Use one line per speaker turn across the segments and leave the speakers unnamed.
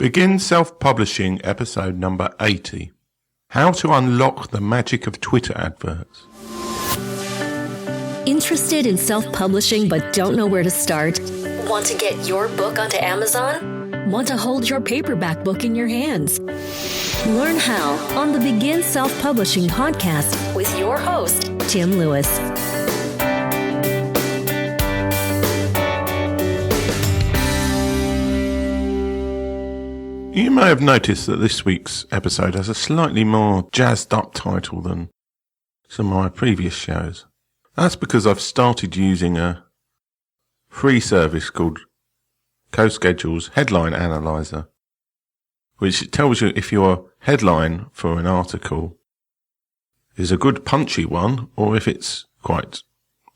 Begin Self-Publishing episode number 80. How to unlock the magic of Twitter adverts.
Interested in self-publishing but don't know where to start? Want to get your book onto Amazon? Want to hold your paperback book in your hands? Learn how on the Begin Self-Publishing podcast with your host, Tim Lewis.
You may have noticed that this week's episode has a slightly more jazzed up title than some of my previous shows. That's because I've started using a free service called CoSchedule's Headline Analyzer, which tells you if your headline for an article is a good punchy one or if it's quite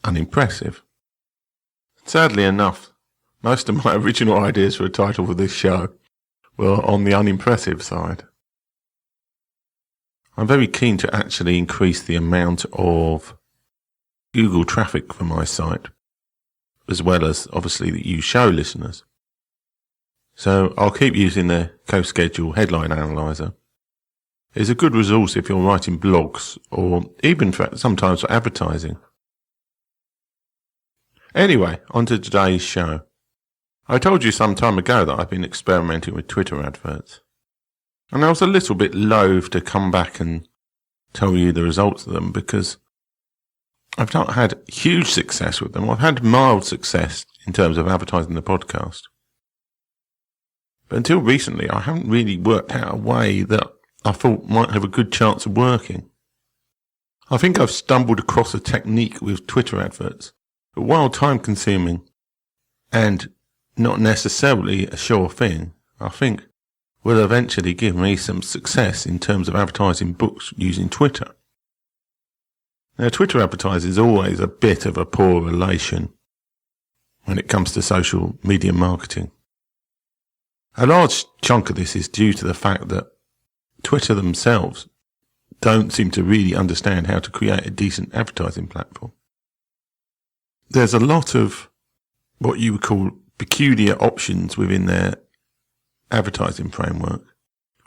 unimpressive. Sadly enough, most of my original ideas for a title for this show were on the unimpressive side. I'm very keen to actually increase the amount of Google traffic for my site, as well as obviously you show listeners. So I'll keep using the CoSchedule Headline Analyzer. It's a good resource if you're writing blogs or even sometimes for advertising. Anyway, on to today's show. I told you some time ago that I've been experimenting with Twitter adverts, and I was a little bit loath to come back and tell you the results of them because I've not had huge success with them. I've had mild success in terms of advertising the podcast. But until recently, I haven't really worked out a way that I thought might have a good chance of working. I think I've stumbled across a technique with Twitter adverts, but while time-consuming and not necessarily a sure thing, I think will eventually give me some success in terms of advertising books using Twitter. Now, Twitter advertising is always a bit of a poor relation when it comes to social media marketing. A large chunk of this is due to the fact that Twitter themselves don't seem to really understand how to create a decent advertising platform. There's a lot of what you would call peculiar options within their advertising framework.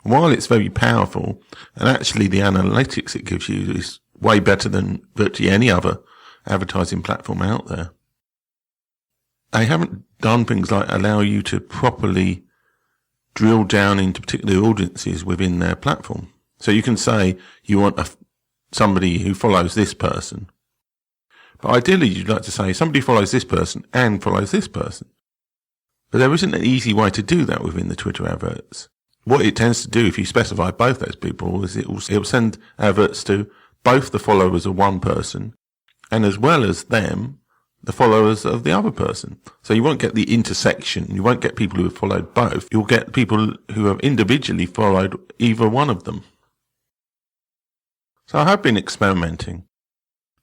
While it's very powerful, and actually the analytics it gives you is way better than virtually any other advertising platform out there, they haven't done things like allow you to properly drill down into particular audiences within their platform. So you can say you want somebody who follows this person, but ideally you'd like to say somebody follows this person and follows this person. But there isn't an easy way to do that within the Twitter adverts. What it tends to do if you specify both those people is it will send adverts to both the followers of one person and as well as them, the followers of the other person. So you won't get the intersection. You won't get people who have followed both. You'll get people who have individually followed either one of them. So I have been experimenting.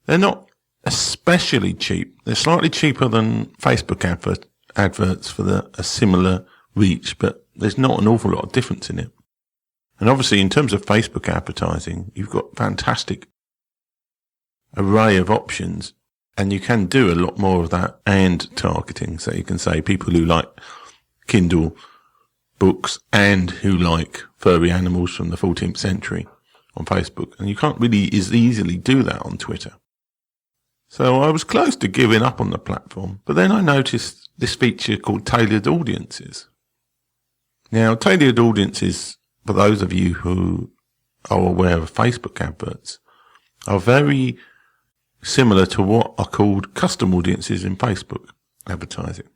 They're not especially cheap. They're slightly cheaper than Facebook adverts for a similar reach, but there's not an awful lot of difference in it. And obviously in terms of Facebook advertising, you've got fantastic array of options and you can do a lot more of that and targeting. So you can say people who like Kindle books and who like furry animals from the 14th century on Facebook. And you can't really as easily do that on Twitter. So I was close to giving up on the platform, but then I noticed this feature called tailored audiences. Now, tailored audiences, for those of you who are aware of Facebook adverts, are very similar to what are called custom audiences in Facebook advertising.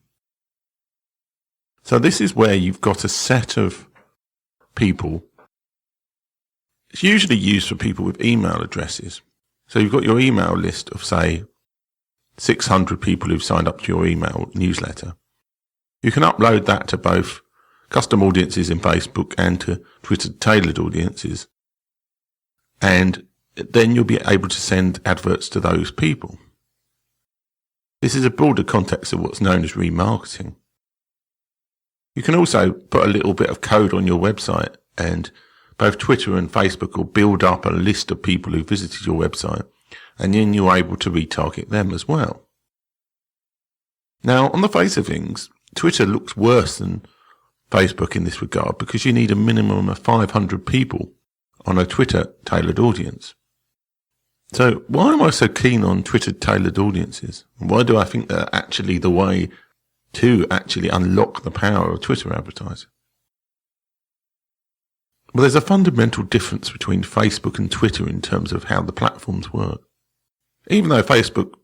So this is where you've got a set of people. It's usually used for people with email addresses. So you've got your email list of, say, 600 people who've signed up to your email newsletter. You can upload that to both custom audiences in Facebook and to Twitter tailored audiences. And then you'll be able to send adverts to those people. This is a broader context of what's known as remarketing. You can also put a little bit of code on your website and both Twitter and Facebook will build up a list of people who visited your website and then you're able to retarget them as well. Now, on the face of things, Twitter looks worse than Facebook in this regard because you need a minimum of 500 people on a Twitter tailored audience. So why am I so keen on Twitter tailored audiences? Why do I think they're actually the way to actually unlock the power of Twitter advertising? Well, there's a fundamental difference between Facebook and Twitter in terms of how the platforms work. Even though Facebook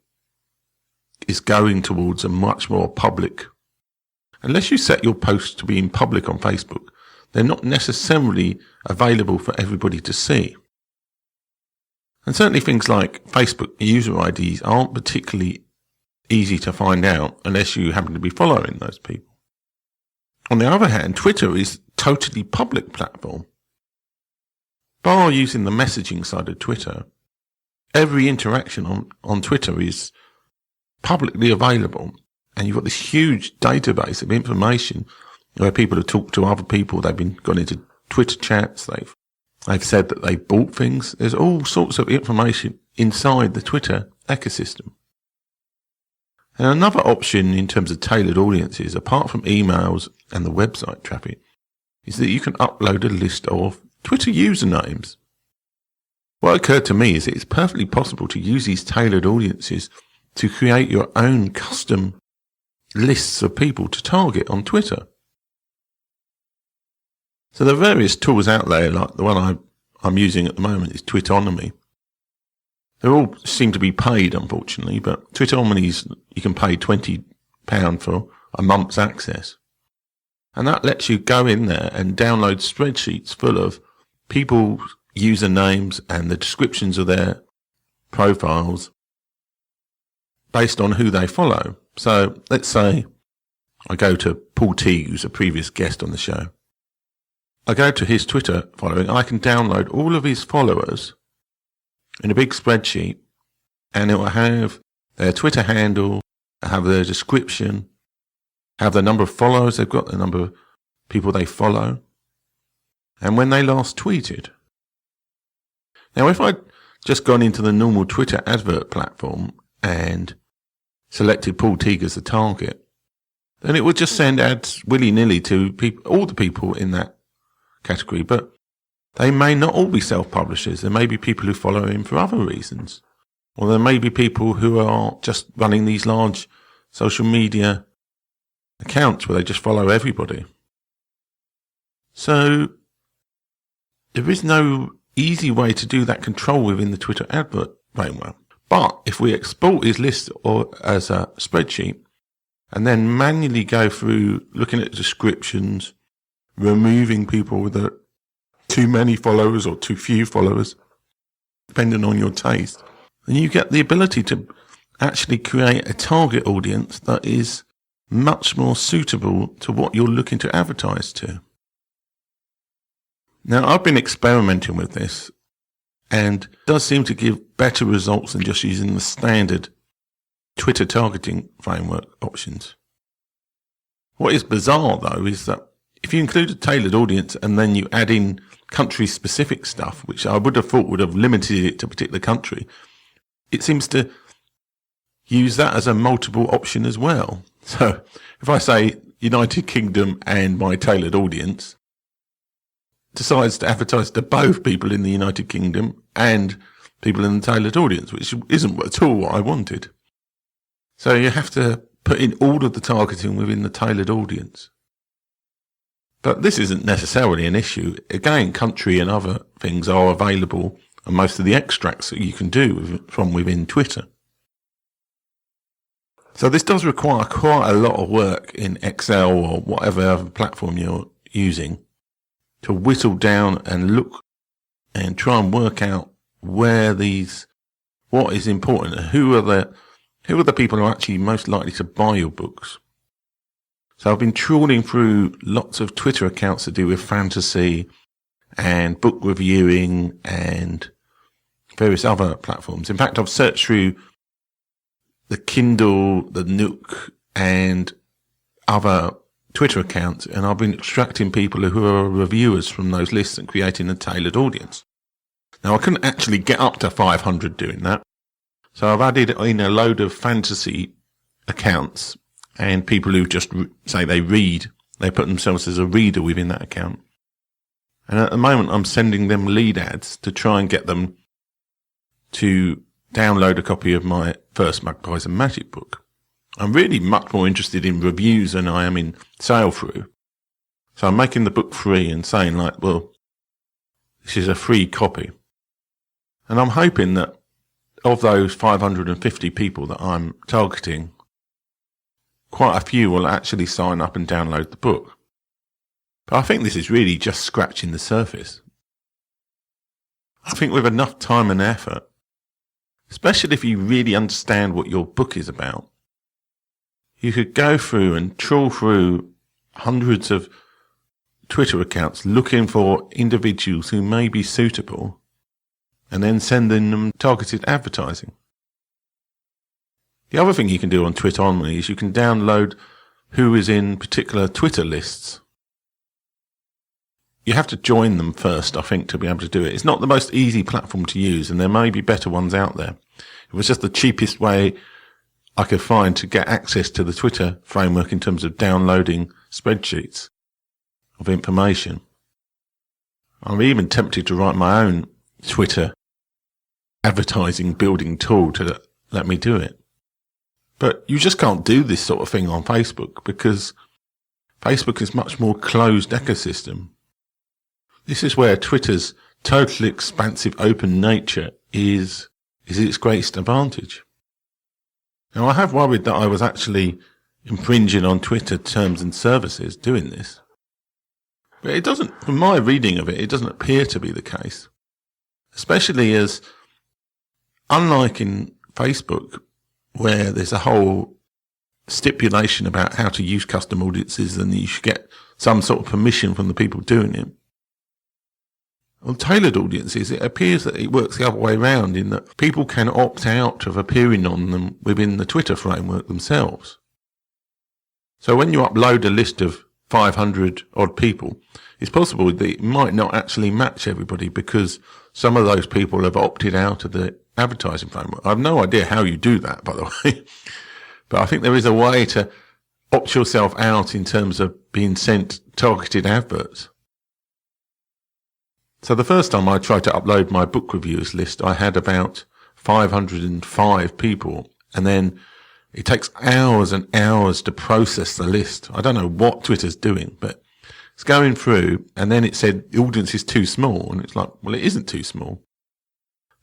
is going towards a much more public, unless you set your posts to be in public on Facebook, they're not necessarily available for everybody to see. And certainly things like Facebook user IDs aren't particularly easy to find out unless you happen to be following those people. On the other hand, Twitter is totally public platform. Bar using the messaging side of Twitter, every interaction on Twitter is publicly available, and you've got this huge database of information where people have talked to other people, they've gone into Twitter chats, they've said that they bought things. There's all sorts of information inside the Twitter ecosystem. And another option in terms of tailored audiences, apart from emails and the website traffic, is that you can upload a list of Twitter usernames. What occurred to me is that it's perfectly possible to use these tailored audiences to create your own custom lists of people to target on Twitter. So there are various tools out there, like the one I'm using at the moment is Twitonomy. They all seem to be paid, unfortunately, but Twitonomy's you can pay £20 for a month's access. And that lets you go in there and download spreadsheets full of people's usernames and the descriptions of their profiles based on who they follow. So let's say I go to Paul Teague, who's a previous guest on the show. I go to his Twitter following. I can download all of his followers in a big spreadsheet, and it will have their Twitter handle, have their description, have the number of followers they've got, the number of people they follow, and when they last tweeted. Now, if I'd just gone into the normal Twitter advert platform and selected Paul Teague as the target, then it would just send ads willy-nilly to all the people in that category, but they may not all be self-publishers. There may be people who follow him for other reasons. Or there may be people who are just running these large social media accounts where they just follow everybody. So there is no easy way to do that control within the Twitter advert framework. But if we export his list as a spreadsheet and then manually go through looking at descriptions, removing people with too many followers or too few followers, depending on your taste, then you get the ability to actually create a target audience that is much more suitable to what you're looking to advertise to. Now, I've been experimenting with this, and it does seem to give better results than just using the standard Twitter targeting framework options. What is bizarre, though, is that if you include a tailored audience and then you add in country-specific stuff, which I would have thought would have limited it to a particular country, it seems to use that as a multiple option as well. So if I say United Kingdom and my tailored audience decides to advertise to both people in the United Kingdom and people in the tailored audience, which isn't at all what I wanted. So you have to put in all of the targeting within the tailored audience. But this isn't necessarily an issue. Again, country and other things are available, and most of the extracts that you can do from within Twitter. So this does require quite a lot of work in Excel or whatever other platform you're using to whittle down and look and try and work out what is important, and who are the people who are actually most likely to buy your books. So I've been trawling through lots of Twitter accounts to do with fantasy and book reviewing and various other platforms. In fact, I've searched through the Kindle, the Nook, and other Twitter accounts, and I've been extracting people who are reviewers from those lists and creating a tailored audience. Now, I couldn't actually get up to 500 doing that, so I've added in a load of fantasy accounts and people who just say they read They put themselves as a reader within that account. And at the moment, I'm sending them lead ads to try and get them to download a copy of my first Magpies and Magic book. I'm really much more interested in reviews than I am in sale through. So I'm making the book free and saying like, well, this is a free copy. And I'm hoping that of those 550 people that I'm targeting, quite a few will actually sign up and download the book. But I think this is really just scratching the surface. I think with enough time and effort, especially if you really understand what your book is about, you could go through and trawl through hundreds of Twitter accounts looking for individuals who may be suitable and then sending them targeted advertising. The other thing you can do on Twitter Only is you can download who is in particular Twitter lists. You have to join them first, I think, to be able to do it. It's not the most easy platform to use, and there may be better ones out there. It was just the cheapest way I could find to get access to the Twitter framework in terms of downloading spreadsheets of information. I'm even tempted to write my own Twitter advertising building tool to let me do it. But you just can't do this sort of thing on Facebook because Facebook is much more closed ecosystem. This is where Twitter's totally expansive open nature is its greatest advantage. Now, I have worried that I was actually infringing on Twitter terms and services doing this. But it doesn't, from my reading of it, it doesn't appear to be the case. Especially as, unlike in Facebook, where there's a whole stipulation about how to use custom audiences and you should get some sort of permission from the people doing it. On tailored audiences, it appears that it works the other way around in that people can opt out of appearing on them within the Twitter framework themselves. So when you upload a list of 500 odd people, it's possible that it might not actually match everybody because some of those people have opted out of the advertising framework. I have no idea how you do that, by the way, but I think there is a way to opt yourself out in terms of being sent targeted adverts. So the first time I tried to upload my book reviewers list, I had about 505 people, and then it takes hours and hours to process the list. I don't know what Twitter's doing, but it's going through, and then it said the audience is too small, and it's like, well, it isn't too small.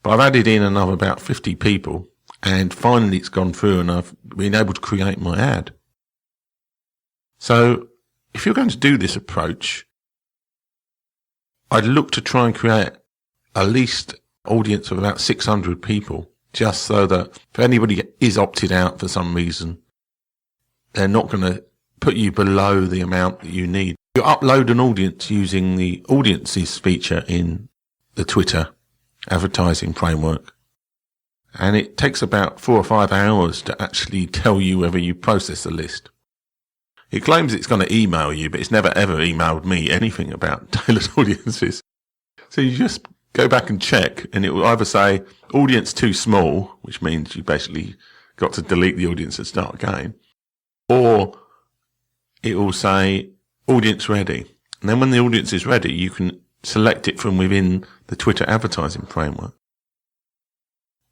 But I've added in another about 50 people, and finally it's gone through, and I've been able to create my ad. So if you're going to do this approach, I'd look to try and create at least audience of about 600 people, just so that if anybody is opted out for some reason, they're not going to put you below the amount that you need. You upload an audience using the audiences feature in the Twitter advertising framework, and it takes about 4 or 5 hours to actually tell you whether you process the list. It claims it's going to email you, but it's never ever emailed me anything about tailored audiences. So you just go back and check, and it will either say audience too small, which means you basically got to delete the audience and start again, or it will say audience ready. And then when the audience is ready, you can select it from within the Twitter advertising framework.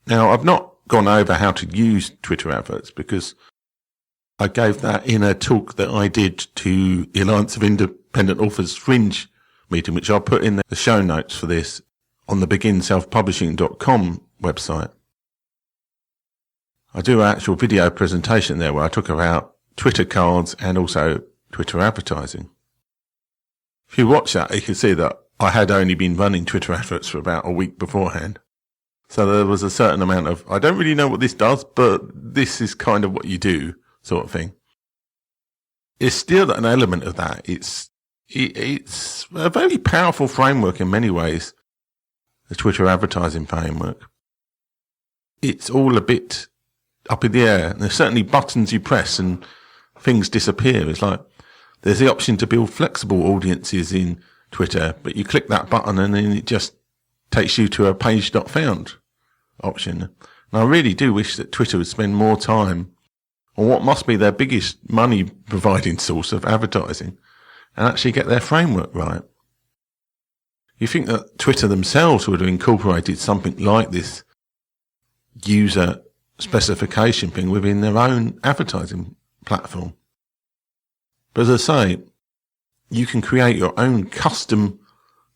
Now, I've not gone over how to use Twitter adverts because I gave that in a talk that I did to the Alliance of Independent Authors Fringe meeting, which I'll put in the show notes for this on the beginselfpublishing.com website. I do an actual video presentation there where I talk about Twitter cards and also Twitter advertising. If you watch that, you can see that I had only been running Twitter adverts for about a week beforehand. So there was a certain amount of, I don't really know what this does, but this is kind of what you do sort of thing. It's still an element of that. It's a very powerful framework in many ways, the Twitter advertising framework. It's all a bit up in the air. And there's certainly buttons you press and things disappear. It's like there's the option to build flexible audiences in Twitter, but you click that button and then it just takes you to a page not found option. And I really do wish that Twitter would spend more time on what must be their biggest money providing source of advertising, and actually get their framework right. You think that Twitter themselves would have incorporated something like this user specification thing within their own advertising platform. But as I say, you can create your own custom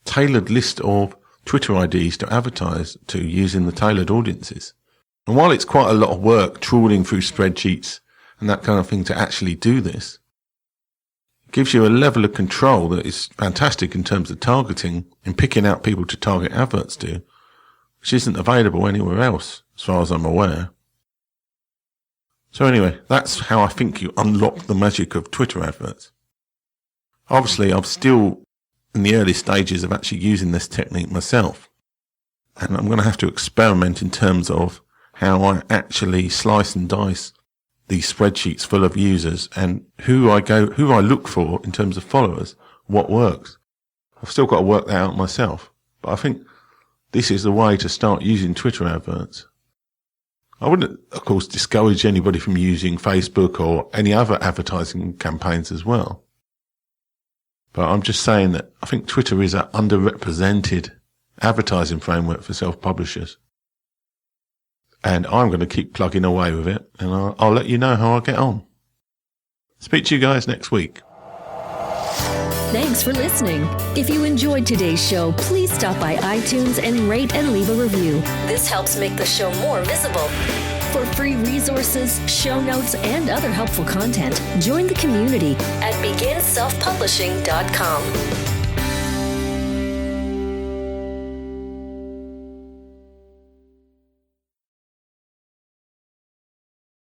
tailored list of Twitter IDs to advertise to using the tailored audiences. And while it's quite a lot of work trawling through spreadsheets and that kind of thing to actually do this, it gives you a level of control that is fantastic in terms of targeting and picking out people to target adverts to, which isn't available anywhere else, as far as I'm aware. So anyway, that's how I think you unlock the magic of Twitter adverts. Obviously, I'm still in the early stages of actually using this technique myself. And I'm going to have to experiment in terms of how I actually slice and dice these spreadsheets full of users and who I look for in terms of followers, what works. I've still got to work that out myself. But I think this is the way to start using Twitter adverts. I wouldn't, of course, discourage anybody from using Facebook or any other advertising campaigns as well. But I'm just saying that I think Twitter is an underrepresented advertising framework for self-publishers. And I'm going to keep plugging away with it, and I'll let you know how I get on. Speak to you guys next week.
Thanks for listening. If you enjoyed today's show, please stop by iTunes and rate and leave a review. This helps make the show more visible. For free resources, show notes, and other helpful content, join the community at beginselfpublishing.com.